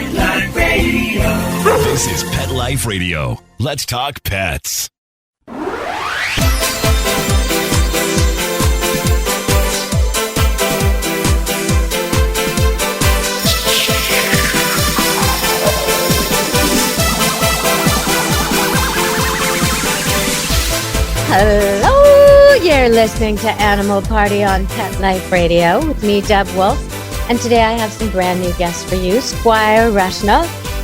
Pet Life Radio. This is Pet Life Radio. Let's talk pets. Hello, you're listening to Animal Party on Pet Life Radio with me, Deb Wolf. And today I have some brand new guests for you, SQuire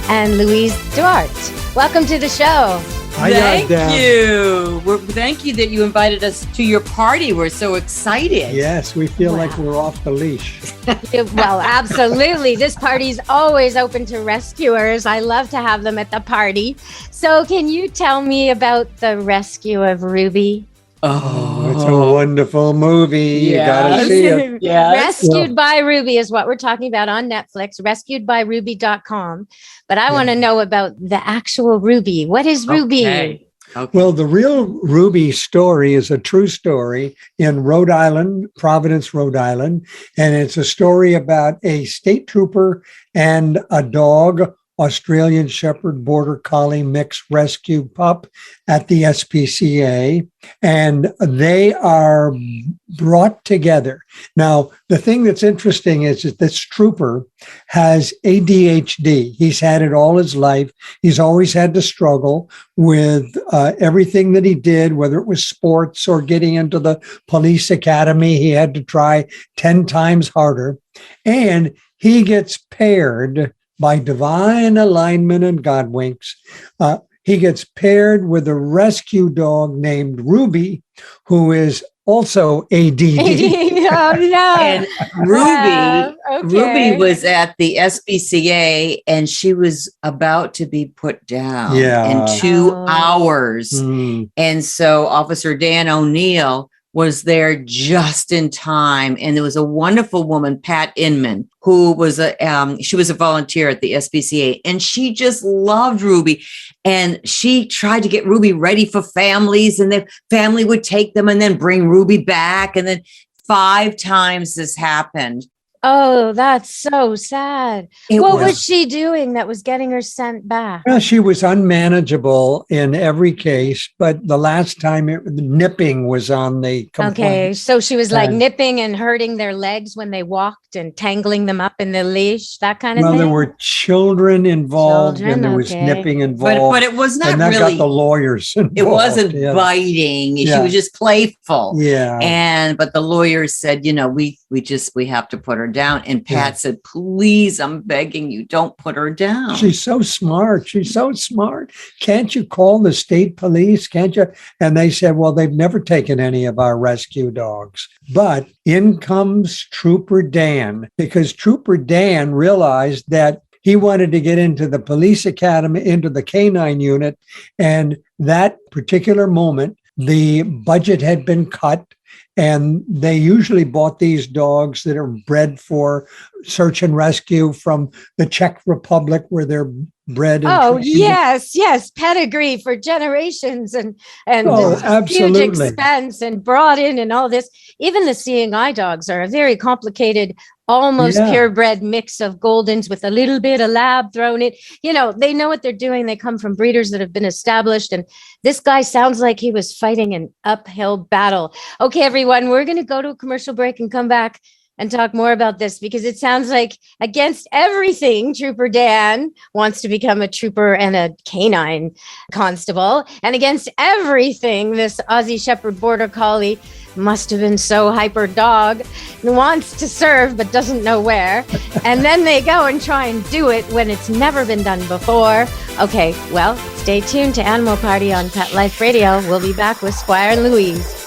and Louise Duarte. Welcome to the show. Thank you. Thank you that you invited us to your party. We're so excited. Yes, we feel like we're off the leash. Well, absolutely. This party's always open to rescuers. I love to have them at the party. So can you tell me about the rescue of Ruby? Oh, it's a wonderful movie. You gotta see it. Rescued by Ruby is what we're talking about on Netflix, rescuedbyruby.com. But I want to know about the actual Ruby. What is Ruby? Okay. Well, the real Ruby story is a true story in Rhode Island, Providence, Rhode Island. And it's a story about a state trooper and a dog, Australian Shepherd Border Collie mixed rescue pup at the SPCA, and they are brought together. Now, the thing that's interesting is that this trooper has ADHD. He's had it all his life. He's always had to struggle with everything that he did, whether it was sports or getting into the police academy. He had to try 10 times harder, and he gets paired by divine alignment and God winks. He gets paired with a rescue dog named Ruby, who is also ADD. Oh, no. And Ruby was at the SPCA and she was about to be put down in 2 hours. And so Officer Dan O'Neill was there just in time. And there was a wonderful woman, Pat Inman, who was she was a volunteer at the SPCA, and she just loved Ruby. And she tried to get Ruby ready for families, and the family would take them and then bring Ruby back. And then 5 times this happened. Oh, that's so sad. What was she doing that was getting her sent back? Well, she was unmanageable in every case, but the last time nipping was on the complaint. Okay, so she was like nipping and hurting their legs when they walked and tangling them up in the leash, that kind of thing? Well, there were children involved and there was nipping involved. But it was not and that really. got the lawyers involved. It wasn't biting. She was just playful. Yeah. But the lawyers said, we have to put her down. And Pat said, please, I'm begging you, don't put her down. She's so smart. Can't you call the state police? Can't you? And they said, well, they've never taken any of our rescue dogs. But in comes Trooper Dan, because Trooper Dan realized that he wanted to get into the police academy, into the canine unit. And that particular moment, the budget had been cut. And they usually bought these dogs that are bred for search and rescue from the Czech Republic, where they're bred. Yes. Pedigree for generations and huge expense and brought in and all this. Even the seeing eye dogs are a very complicated, almost purebred mix of Goldens with a little bit of lab thrown in. They know what they're doing. They come from breeders that have been established. And this guy sounds like he was fighting an uphill battle. Okay, everyone, we're going to go to a commercial break and come back and talk more about this, because it sounds like against everything, Trooper Dan wants to become a trooper and a canine constable. And against everything, this Aussie Shepherd Border Collie must have been so hyper dog, wants to serve but doesn't know where. And then they go and try and do it when it's never been done before. Okay, well, stay tuned to Animal Party on Pet Life Radio. We'll be back with SQuire and Louise.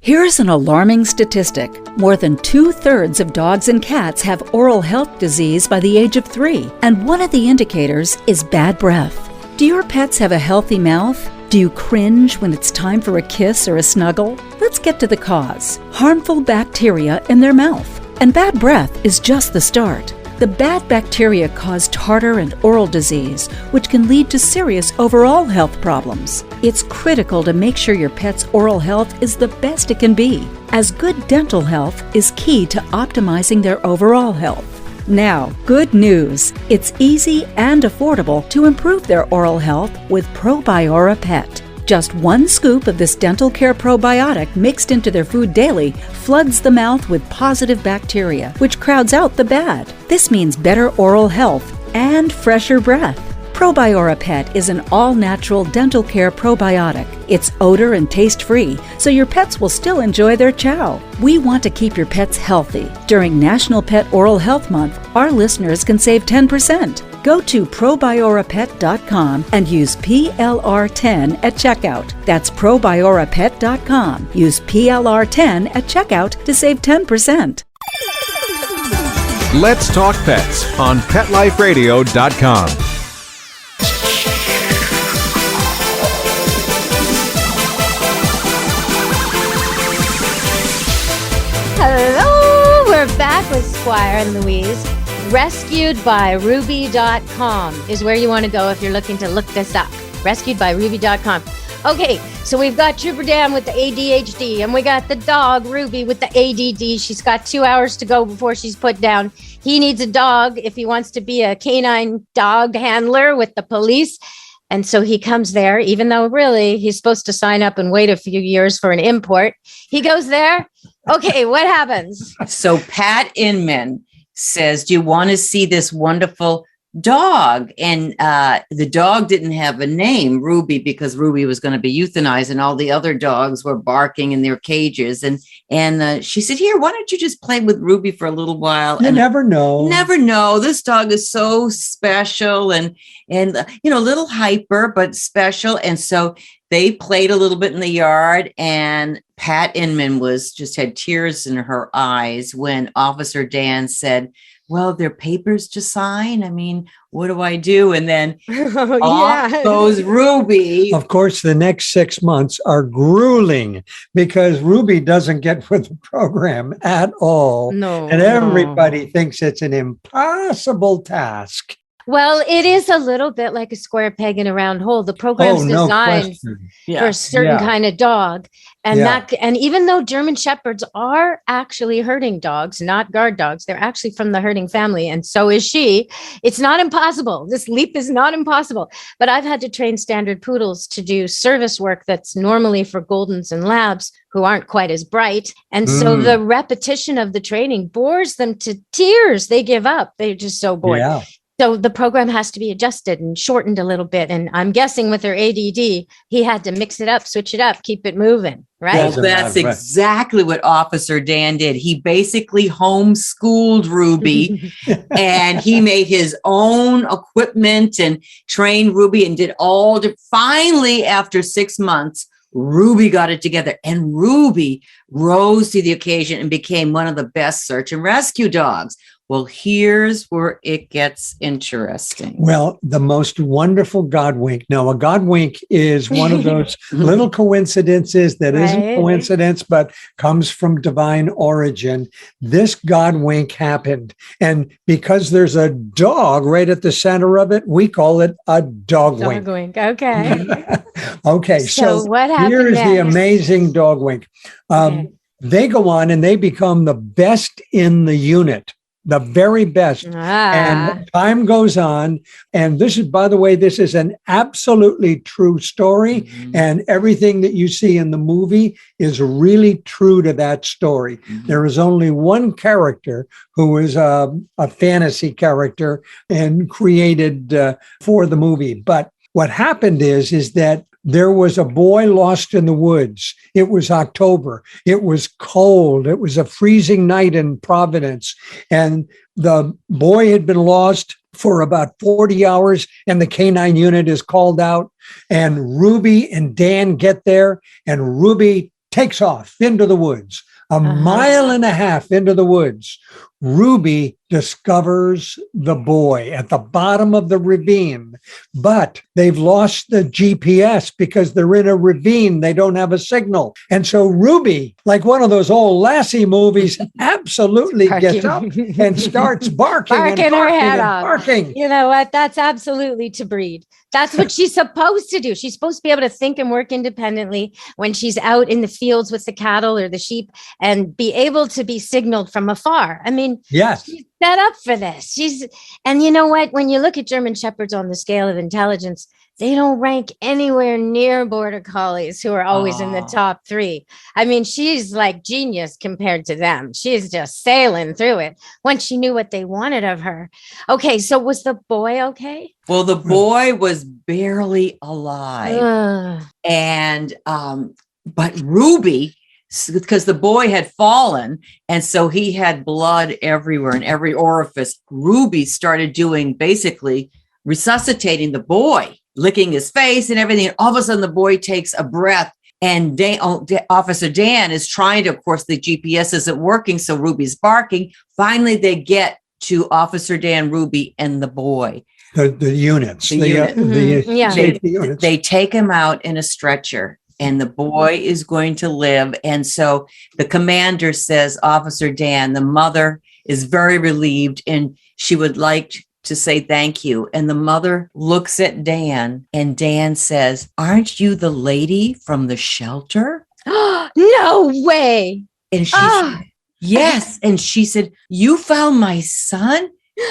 Here's an alarming statistic. More than 2/3 of dogs and cats have oral health disease by the age of 3, and one of the indicators is bad breath. Do your pets have a healthy mouth? Do you cringe when it's time for a kiss or a snuggle? Let's get to the cause. Harmful bacteria in their mouth. And bad breath is just the start. The bad bacteria cause tartar and oral disease, which can lead to serious overall health problems. It's critical to make sure your pet's oral health is the best it can be, as good dental health is key to optimizing their overall health. Now, good news! It's easy and affordable to improve their oral health with Probiora Pet. Just 1 scoop of this dental care probiotic mixed into their food daily floods the mouth with positive bacteria, which crowds out the bad. This means better oral health and fresher breath. Probiora Pet is an all-natural dental care probiotic. It's odor and taste-free, so your pets will still enjoy their chow. We want to keep your pets healthy. During National Pet Oral Health Month, our listeners can save 10%. Go to probiorapet.com and use PLR10 at checkout. That's probiorapet.com. Use PLR10 at checkout to save 10%. Let's Talk Pets on PetLifeRadio.com. Hello, we're back with SQuire and Louise. Rescuedbyruby.com is where you want to go if you're looking to look this up. Rescuedbyruby.com. Okay, so we've got Trooper Dan with the ADHD, and we got the dog Ruby with the ADD. She's got 2 hours to go before she's put down. He needs a dog if he wants to be a canine dog handler with the police. And so he comes there, even though really he's supposed to sign up and wait a few years for an import. He goes there. Okay, what happens? So Pat Inman says, do you want to see this wonderful dog? And the dog didn't have a name, Ruby, because Ruby was going to be euthanized and all the other dogs were barking in their cages. And she said, here, why don't you just play with Ruby for a little while? You never know. Never know. This dog is so special and a little hyper, but special. And so they played a little bit in the yard, and Pat Inman had tears in her eyes when Officer Dan said, well, they're papers to sign. I mean, what do I do? And then off goes Ruby. Of course, the next 6 months are grueling because Ruby doesn't get with the program at all. No. And everybody thinks it's an impossible task. Well, it is a little bit like a square peg in a round hole. The program's designed for a certain kind of dog. And and even though German Shepherds are actually herding dogs, not guard dogs, they're actually from the herding family. And so is she. It's not impossible. This leap is not impossible. But I've had to train standard poodles to do service work that's normally for Goldens and Labs who aren't quite as bright. And so the repetition of the training bores them to tears. They give up. They're just so bored. Yeah. So the program has to be adjusted and shortened a little bit. And I'm guessing with her ADD, he had to mix it up, switch it up, keep it moving, right? Well, that's exactly what Officer Dan did. He basically homeschooled Ruby and he made his own equipment and trained Ruby and did finally, after 6 months, Ruby got it together, and Ruby rose to the occasion and became one of the best search and rescue dogs. Well, here's where it gets interesting. Well, the most wonderful God wink. Now, a God wink is one of those little coincidences that isn't coincidence, but comes from divine origin. This God wink happened. And because there's a dog right at the center of it, we call it a dog wink. Dog wink. Okay. Okay. So what happened here's next? the amazing dog wink. They go on and they become the best in the unit. The very best. And time goes on. And this is, by the way, this is an absolutely true story. Mm-hmm. And everything that you see in the movie is really true to that story. Mm-hmm. There is only one character who is a fantasy character and created for the movie. But what happened is that there was a boy lost in the woods. It was October. It was cold. It was a freezing night in Providence. And the boy had been lost for about 40 hours, and the canine unit is called out. And Ruby and Dan get there, and Ruby takes off into the woods, a mile and a half into the woods. Ruby discovers the boy at the bottom of the ravine, but they've lost the GPS because they're in a ravine. They don't have a signal. And so Ruby, like one of those old Lassie movies, absolutely gets up and starts barking her head off. Barking. You know what? That's absolutely to breed. That's what she's supposed to do. She's supposed to be able to think and work independently when she's out in the fields with the cattle or the sheep and be able to be signaled from afar. I mean, yes. She's set up for this. And you know what? When you look at German Shepherds on the scale of intelligence, they don't rank anywhere near Border Collies, who are always in the top 3. I mean, she's like genius compared to them. She's just sailing through it once she knew what they wanted of her. Okay, so was the boy okay? Well, the boy was barely alive. And, but Ruby, because the boy had fallen, and so he had blood everywhere in every orifice, Ruby started doing basically resuscitating the boy, licking his face and everything. And all of a sudden the boy takes a breath, and Officer Dan is trying to, of course, the GPS isn't working. So Ruby's barking. Finally, they get to Officer Dan, Ruby, and the boy. The units. The safety units. They take him out in a stretcher, and the boy is going to live. And so the commander says, Officer Dan, the mother is very relieved, and she would like to say thank you. And the mother looks at Dan, and Dan says, aren't you the lady from the shelter? No way. And she said, yes. And she said, you found my son?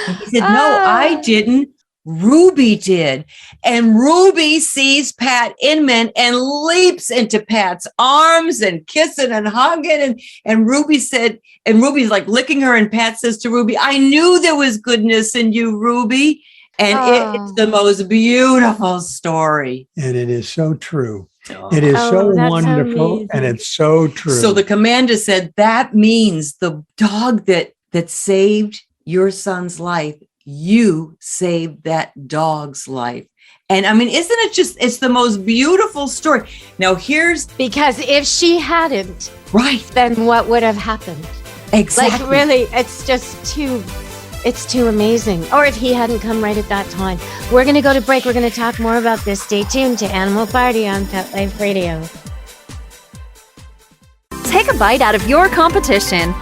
And he said, no, I didn't. Ruby did. And Ruby sees Pat Inman and leaps into Pat's arms and kissing and hugging. And Ruby said, and Ruby's like licking her, and Pat says to Ruby, I knew there was goodness in you, Ruby. And it's the most beautiful story. And it is so true. It is so wonderful. Amazing. And it's so true. So the commander said, that means the dog that saved your son's life, you saved that dog's life. And I mean, isn't it just, it's the most beautiful story. Now because if she hadn't, right, then what would have happened? Exactly. Like really, it's too amazing. Or if he hadn't come right at that time. We're going to go to break. We're going to talk more about this. Stay tuned to Animal Party on Pet Life Radio. Take a bite out of your competition.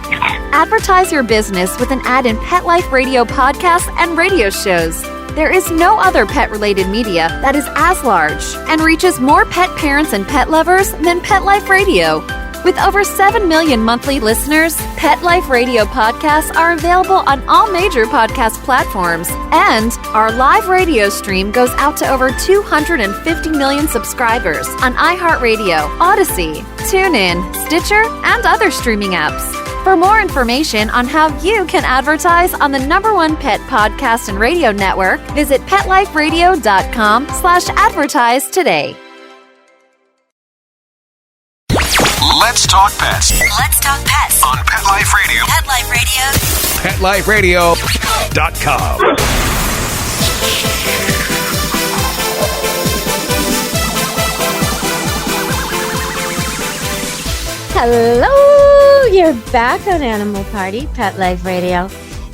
Advertise your business with an ad in Pet Life Radio podcasts and radio shows. There is no other pet-related media that is as large and reaches more pet parents and pet lovers than Pet Life Radio. With over 7 million monthly listeners, Pet Life Radio podcasts are available on all major podcast platforms, and our live radio stream goes out to over 250 million subscribers on iHeartRadio, Odyssey, TuneIn, Stitcher, and other streaming apps. For more information on how you can advertise on the #1 pet podcast and radio network, visit PetLifeRadio.com/advertise today. Let's talk pets. Let's talk pets On Pet Life Radio. Pet Life Radio. PetLifeRadio.com. Hello, you're back on Animal Party, Pet Life Radio.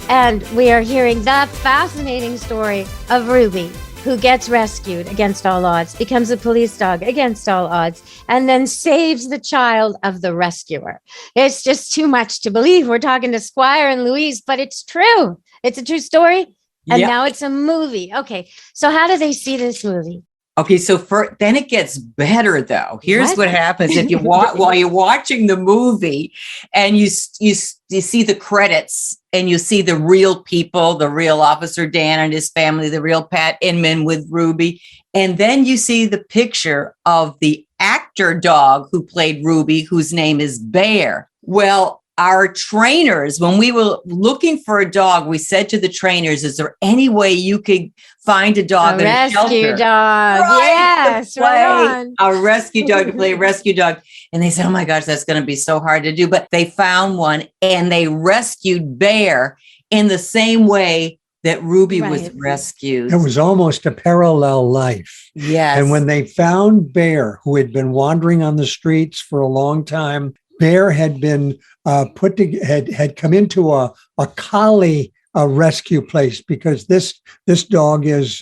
And we are hearing that fascinating story of Ruby, who gets rescued against all odds, becomes a police dog against all odds, and then saves the child of the rescuer. It's just too much to believe. We're talking to SQuire and Louise, but it's true. It's a true story. And now it's a movie. Okay, so how do they see this movie? Okay, so then it gets better though. Here's what happens if you while you're watching the movie, and you see the credits, and you see the real people, the real Officer Dan and his family, the real Pat Inman with Ruby, and then you see the picture of the actor dog who played Ruby, whose name is Bear. Well, our trainers, when we were looking for a dog, we said to the trainers, is there any way you could find a dog in a shelter? Rescue dog. Right, yes, right on. A rescue dog to play a rescue dog. And they said, oh my gosh, that's going to be so hard to do. But they found one, and they rescued Bear in the same way that Ruby was rescued. It was almost a parallel life. Yes. And when they found Bear, who had been wandering on the streets for a long time, Bear had been had come into a collie rescue place because this dog is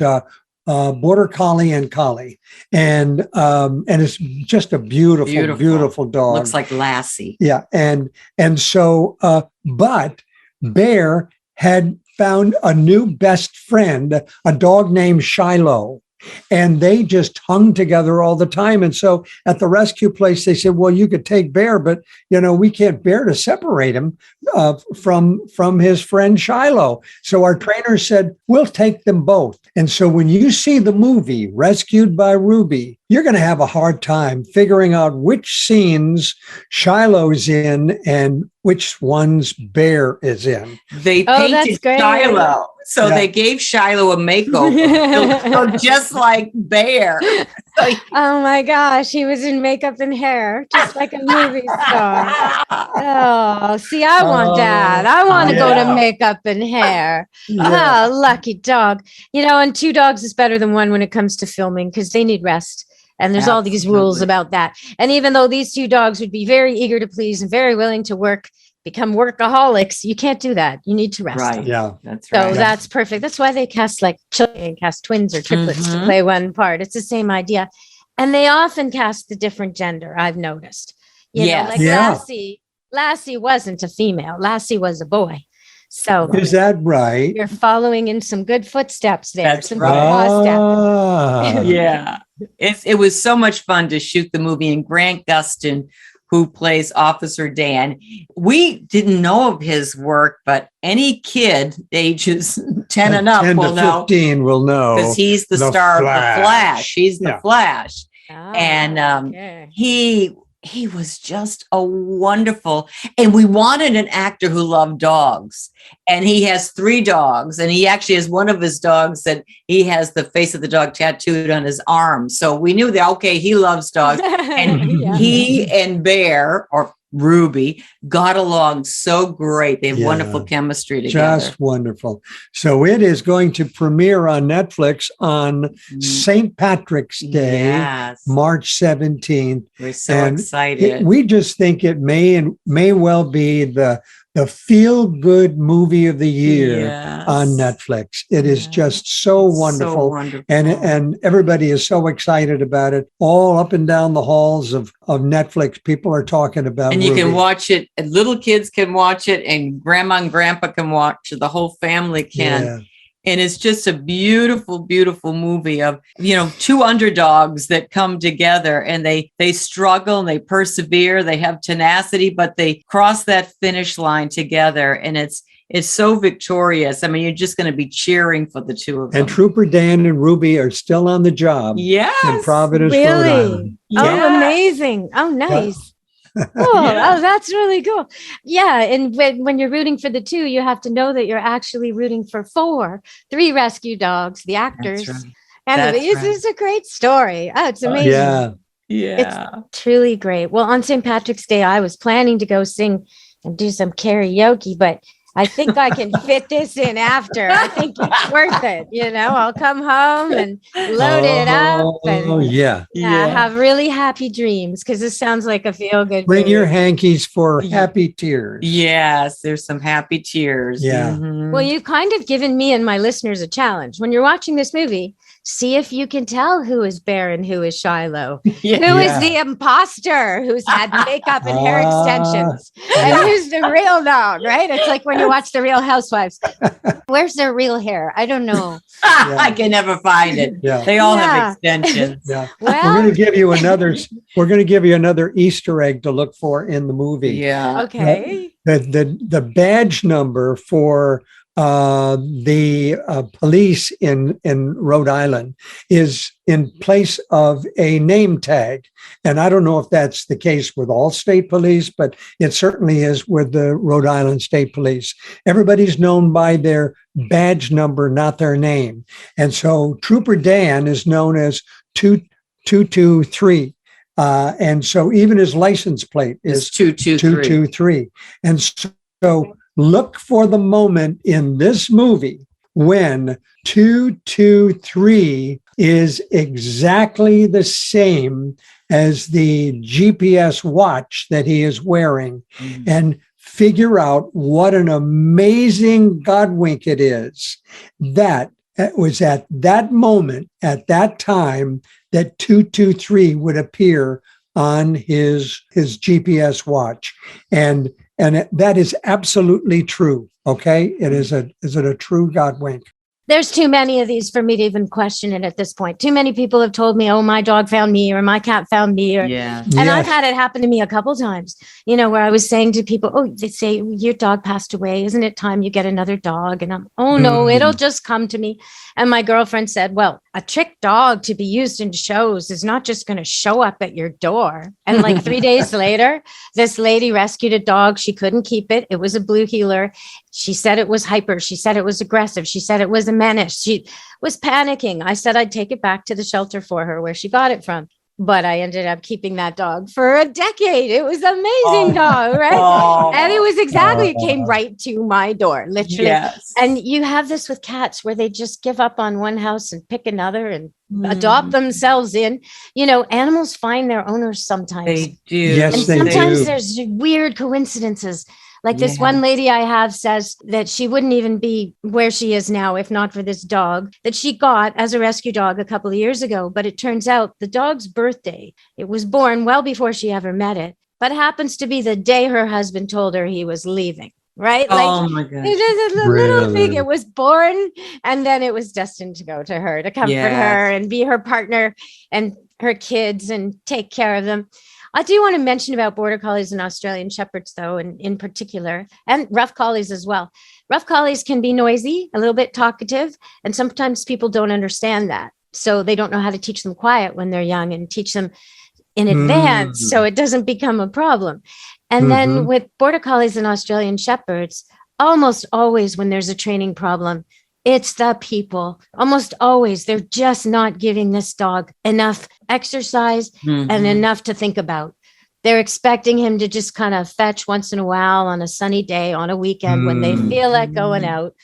border collie and collie, and it's just a beautiful dog. Looks like Lassie. Yeah, and so but Bear had found a new best friend, a dog named Shiloh. And they just hung together all the time. And so at the rescue place, they said, well, you could take Bear, but, we can't bear to separate him from his friend Shiloh. So our trainer said, we'll take them both. And so when you see the movie Rescued by Ruby, you're going to have a hard time figuring out which scenes Shiloh's in and which ones Bear is in. They painted Shiloh. So they gave Shiloh a makeover, just like Bear. Oh my gosh, he was in makeup and hair, just like a movie star. Oh, see, I want that. I want to go to makeup and hair. Yeah. Oh, lucky dog. And 2 dogs is better than 1 when it comes to filming because they need rest. And there's all these rules about that. And even though these 2 dogs would be very eager to please and very willing to become workaholics, you can't do that. You need to rest. Right. Yeah. That's right. So that's perfect. That's why they cast children and cast twins or triplets to play one part. It's the same idea. And they often cast the different gender, I've noticed. Lassie wasn't a female. Lassie was a boy. So is that right? You're following in some good footsteps there. That's right. Yeah. It was so much fun to shoot the movie, and Grant Gustin, who plays Officer Dan. We didn't know of his work, but any kid ages 10 and up 10 will to know. 15 will know. Because he's the star of The Flash. He's the Flash. Oh, And he was just a wonderful, and we wanted an actor who loved dogs. And he has 3 dogs, and he actually has one of his dogs that he has the face of the dog tattooed on his arm. So we knew that, okay, he loves dogs. And he and Bear, or Ruby, got along so great. They have wonderful chemistry together. Just wonderful. So it is going to premiere on Netflix on St. Patrick's Day, March 17th. We're so excited. We just think it may well be the feel-good movie of the year on Netflix. It is just so wonderful. And everybody is so excited about it. All up and down the halls of Netflix, people are talking about it. And you can watch it, and little kids can watch it, and grandma and grandpa can watch it. The whole family can. Yeah. And it's just a beautiful, beautiful movie of, 2 underdogs that come together, and they struggle and they persevere. They have tenacity, but they cross that finish line together. And it's so victorious. I mean, you're just going to be cheering for the 2 of them. And Trooper Dan and Ruby are still on the job. Yes. In Providence, Rhode Island. Oh, amazing. Oh, nice. Yeah. Oh, that's really cool. Yeah. And when you're rooting for the 2, you have to know that you're actually rooting for 3 rescue dogs, the actors. That's right. And it's a great story. Oh, it's amazing. Yeah. It's truly great. Well, on St. Patrick's Day, I was planning to go sing and do some karaoke, but I think I can fit this in after. I think it's worth it. I'll come home and load it up and have really happy dreams, because this sounds like a feel-good Bring movie. your hankies for happy tears. Yes, there's some happy tears. Yeah. Mm-hmm. Well, you've kind of given me and my listeners a challenge. When you're watching this movie, see if you can tell who is Bear and who is Shiloh. Who is the imposter who's had makeup and hair extensions, and who's the real dog, right? It's like when you watch The Real Housewives. Where's their real hair? I don't know. I can never find it. Yeah. They all have extensions. Yeah. Well, we're going to give you another Easter egg to look for in the movie. Yeah. Okay. The badge number for the police in Rhode Island is in place of a name tag. And I don't know if that's the case with all state police, but it certainly is with the Rhode Island State Police. Everybody's known by their badge number, not their name. And so Trooper Dan is known as 223. And so even his license plate is 223. And so look for the moment in this movie when 223 is exactly the same as the GPS watch that he is wearing and figure out what an amazing Godwink it is that it was at that moment, at that time, that 223 would appear on his GPS watch. And that is absolutely true. Okay. Is it a true Godwink? There's too many of these for me to even question it at this point. Too many people have told me, oh, my dog found me or my cat found me. I've had it happen to me a couple times, where I was saying to people, oh, they say, your dog passed away. Isn't it time you get another dog? And I'm, oh, no, it'll just come to me. And my girlfriend said, well, a trick dog to be used in shows is not just going to show up at your door. And like 3 days later, this lady rescued a dog. She couldn't keep it. It was a blue heeler. She said it was hyper. She said it was aggressive. She said it was a menace. She was panicking. I said I'd take it back to the shelter for her where she got it from. But I ended up keeping that dog for a decade. It was an amazing dog, right? And it was it came right to my door, literally. Yes. And you have this with cats where they just give up on one house and pick another and adopt themselves in. Animals find their owners sometimes. They do. Yes, and they do. Sometimes there's weird coincidences. Like this one lady I have says that she wouldn't even be where she is now if not for this dog that she got as a rescue dog a couple of years ago. But it turns out the dog's birthday, it was born well before she ever met it, but happens to be the day her husband told her he was leaving. Right? Oh my God. It's a little thing. It was born and then it was destined to go to her, to comfort her and be her partner and her kids and take care of them. I do want to mention about Border Collies and Australian Shepherds, though, in particular, and Rough Collies as well. Rough Collies can be noisy, a little bit talkative, and sometimes people don't understand that. So they don't know how to teach them quiet when they're young and teach them in advance so it doesn't become a problem. And then with Border Collies and Australian Shepherds, almost always when there's a training problem, it's the people. Almost always, they're just not giving this dog enough exercise and enough to think about. They're expecting him to just kind of fetch once in a while on a sunny day, on a weekend when they feel like going out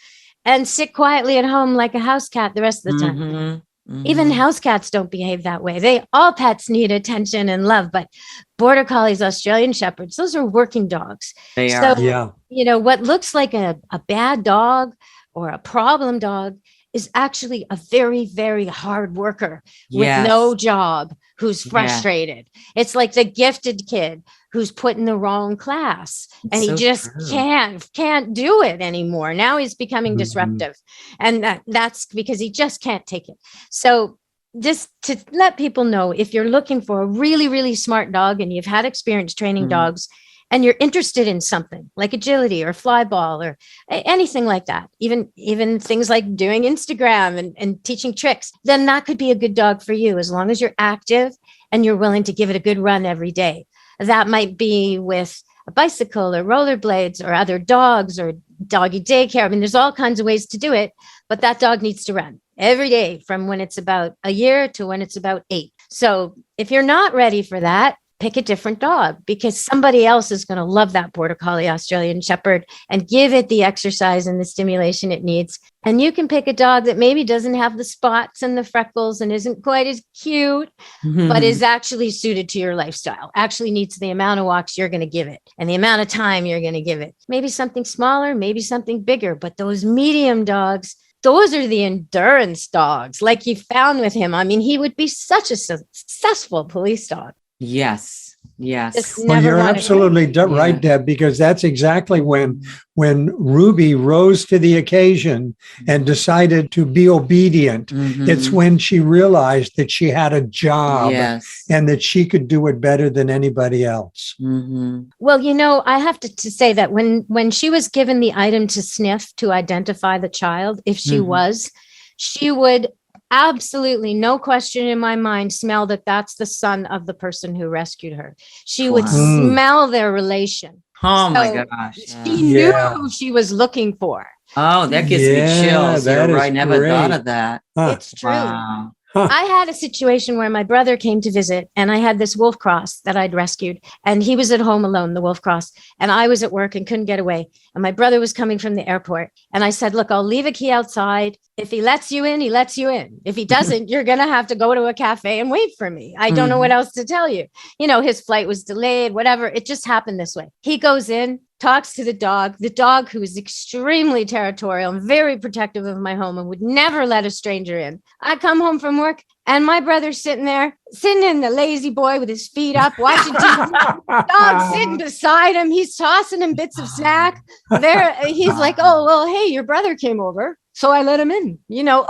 and sit quietly at home like a house cat the rest of the time. Even house cats don't behave that way. All pets need attention and love, but Border Collies, Australian Shepherds, those are working dogs. They are. What looks like a bad dog or a problem dog is actually a very, very hard worker with no job who's frustrated. It's like the gifted kid who's put in the wrong class and he just can't do it anymore. Now he's becoming disruptive. And that's because he just can't take it. So just to let people know, if you're looking for a really, really smart dog and you've had experience training dogs, and you're interested in something like agility or fly ball or anything like that, even things like doing Instagram and teaching tricks, then that could be a good dog for you as long as you're active and you're willing to give it a good run every day. That might be with a bicycle or rollerblades or other dogs or doggy daycare. I mean, there's all kinds of ways to do it, but that dog needs to run every day from when it's about a year to when it's about 8. So if you're not ready for that, pick a different dog because somebody else is going to love that Border Collie Australian Shepherd and give it the exercise and the stimulation it needs. And you can pick a dog that maybe doesn't have the spots and the freckles and isn't quite as cute, but is actually suited to your lifestyle, actually needs the amount of walks you're going to give it and the amount of time you're going to give it. Maybe something smaller, maybe something bigger, but those medium dogs, those are the endurance dogs like you found with him. I mean, he would be such a successful police dog. Yes. Well, you're absolutely right, Deb, because that's exactly when Ruby rose to the occasion and decided to be obedient. It's when she realized that she had a job and that she could do it better than anybody else. Well, I have to say that when she was given the item to sniff to identify the child, if she she would absolutely, no question in my mind, smell that that's the son of the person who rescued her. She would smell their relation. Oh my gosh. She knew who she was looking for. Oh, that gives me chills. You're right. Never thought of that. It's true. Wow. I had a situation where my brother came to visit and I had this wolf cross that I'd rescued, and he was at home alone, the wolf cross, and I was at work and couldn't get away. And my brother was coming from the airport. And I said, look, I'll leave a key outside. If he lets you in, he lets you in. If he doesn't, you're going to have to go to a cafe and wait for me. I don't know what else to tell you. You know, his flight was delayed, whatever. It just happened this way. He goes in, talks to the dog who is extremely territorial and very protective of my home and would never let a stranger in. I come home from work and my brother's sitting in the lazy boy with his feet up, watching TV. Dog sitting beside him. He's tossing him bits of snack. He's like, oh, well, hey, your brother came over. So I let him in, you know,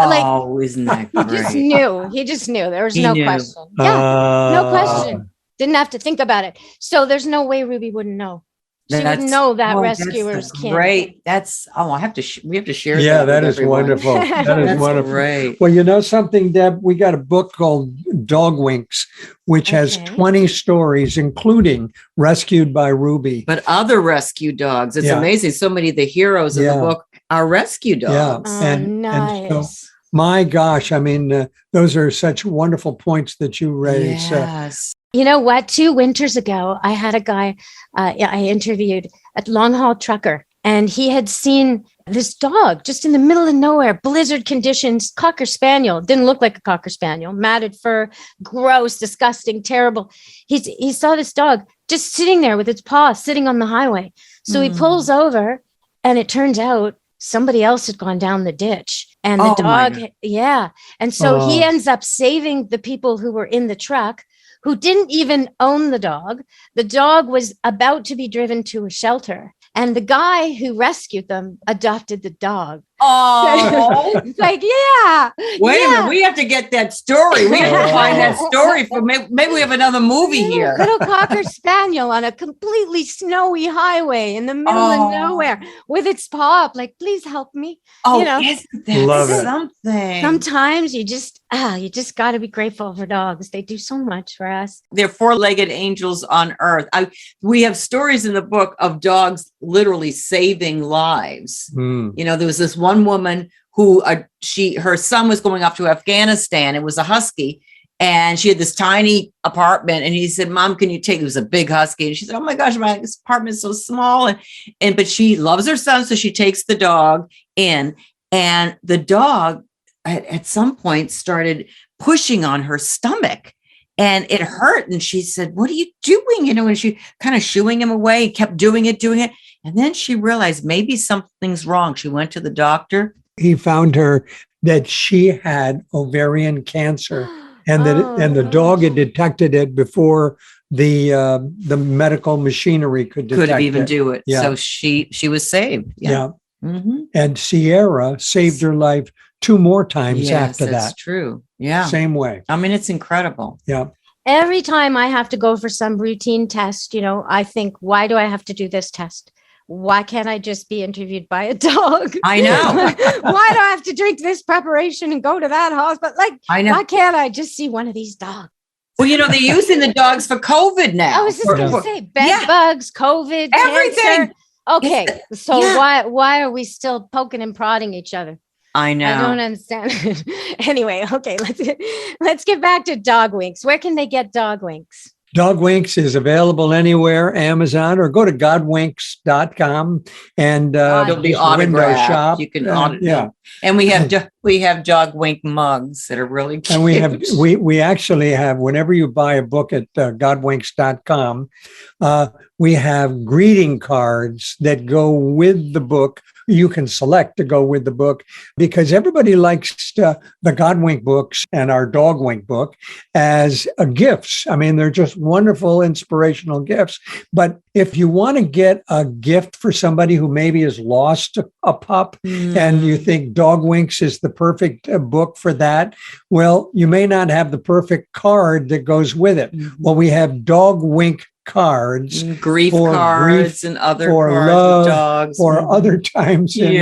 isn't that great? He just knew. There was no question. Yeah, no question. Didn't have to think about it. So there's no way Ruby wouldn't know. She would know that rescuers can't. Great. That's, we have to share. Yeah, that is wonderful. That is wonderful. Great. Well, you know something, Deb? We got a book called Dog Winks, which has 20 stories, including rescued by Ruby. But other rescue dogs. It's amazing. So many of the heroes in the book are rescue dogs. Yeah. Nice. And so, my gosh, I mean, those are such wonderful points that you raise. Yes. You know what? 2 winters ago, I had a guy I interviewed at Long Haul Trucker, and he had seen this dog just in the middle of nowhere, blizzard conditions, Cocker Spaniel. Didn't look like a Cocker Spaniel, matted fur, gross, disgusting, terrible. He saw this dog just sitting there with its paw sitting on the highway. So he pulls over, and it turns out somebody else had gone down the ditch. And the dog, And so he ends up saving the people who were in the truck, who didn't even own the dog. The dog was about to be driven to a shelter. And the guy who rescued them adopted the dog. Oh, it's like, yeah. Wait a minute. We have to get that story. We have to find that story for maybe we have another movie here. Little Cocker Spaniel on a completely snowy highway in the middle of nowhere with its paw up, like, please help me. Oh, you know? Isn't that something? Sometimes you just got to be grateful for dogs. They do so much for us. They're 4-legged angels on earth. We have stories in the book of dogs literally saving lives. You know, there was this one woman who her son was going off to Afghanistan. It was a husky, and she had this tiny apartment. And he said, "Mom, can you take?" It was a big husky, and she said, "Oh my gosh, my apartment is so small." But she loves her son, so she takes the dog in, and the dog at some point started pushing on her stomach. And it hurt. And she said, "What are you doing?" You know, and she kind of shooing him away, kept doing it. And then she realized maybe something's wrong. She went to the doctor. He found her that she had ovarian cancer, and the dog had detected it before the medical machinery could even do it. Yeah. So she was saved. Yeah. Mm-hmm. And Sierra saved her life 2 more times after that. That's true. Yeah. Same way. I mean, it's incredible. Yeah. Every time I have to go for some routine test, you know, I think, why do I have to do this test? Why can't I just be interviewed by a dog? I know. Why do I have to drink this preparation and go to that hospital? Like, I know. Why can't I just see one of these dogs? Well, you know, they're using the dogs for COVID now. I was just going to say, bed bugs, COVID, everything. Cancer. Okay, so why are we still poking and prodding each other? I know. I don't understand. Anyway, okay, let's get back to Dog Winks. Where can they get Dog Winks? Dog Winks is available anywhere, Amazon, or go to godwinks.com and it'll be autographed. Shop. You can autograph. And we have Dog Wink mugs that are really cute. And we actually have, whenever you buy a book at godwinks.com, we have greeting cards that go with the book. You can select to go with the book, because everybody likes the Godwink books and our Dog Wink book as gifts. I mean, they're just wonderful, inspirational gifts. But if you want to get a gift for somebody who maybe has lost a pup and you think Dog Winks is the perfect book for that, well, you may not have the perfect card that goes with it. Well, we have Dog Wink cards, grief cards, and other for cards love, of dogs, or other times in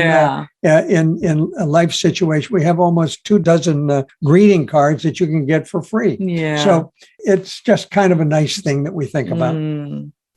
a life situation. We have almost 24 greeting cards that you can get for free. Yeah. So it's just kind of a nice thing that we think about.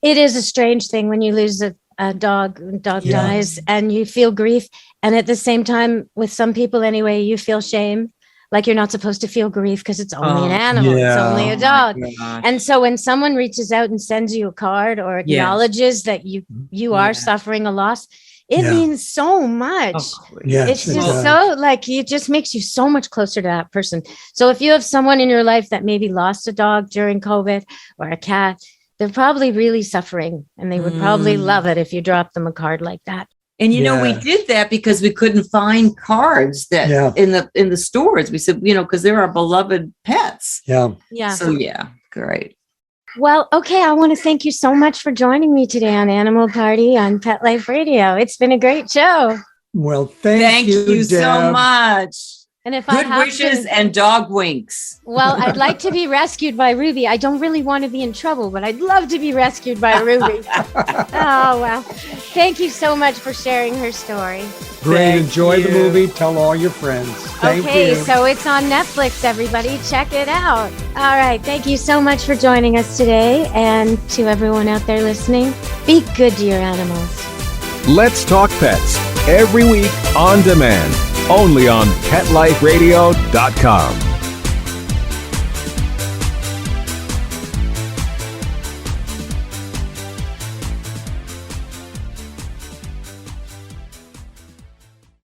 It is a strange thing when you lose a dog dies and you feel grief. And at the same time, with some people anyway, you feel shame. like you're not supposed to feel grief because it's only an animal. It's only a dog. And so when someone reaches out and sends you a card or acknowledges that you are suffering a loss, it means so much. It's just so like, it just makes you so much closer to that person. So if you have someone in your life that maybe lost a dog during COVID or a cat, they're probably really suffering, and they would probably love it if you dropped them a card like that. And we did that because we couldn't find cards that in the stores. We said, because they're our beloved pets. Yeah. So great. Well, okay. I want to thank you so much for joining me today on Animal Party on Pet Life Radio. It's been a great show. Well, thank you so much. And if good wishes and dog winks. Well, I'd like to be rescued by Ruby. I don't really want to be in trouble, but I'd love to be rescued by Ruby. Oh, well. Thank you so much for sharing her story. Great. Enjoy the movie. Tell all your friends. Thank you. So it's on Netflix, everybody. Check it out. All right. Thank you so much for joining us today. And to everyone out there listening, be good to your animals. Let's Talk Pets, every week on demand, only on PetLifeRadio.com.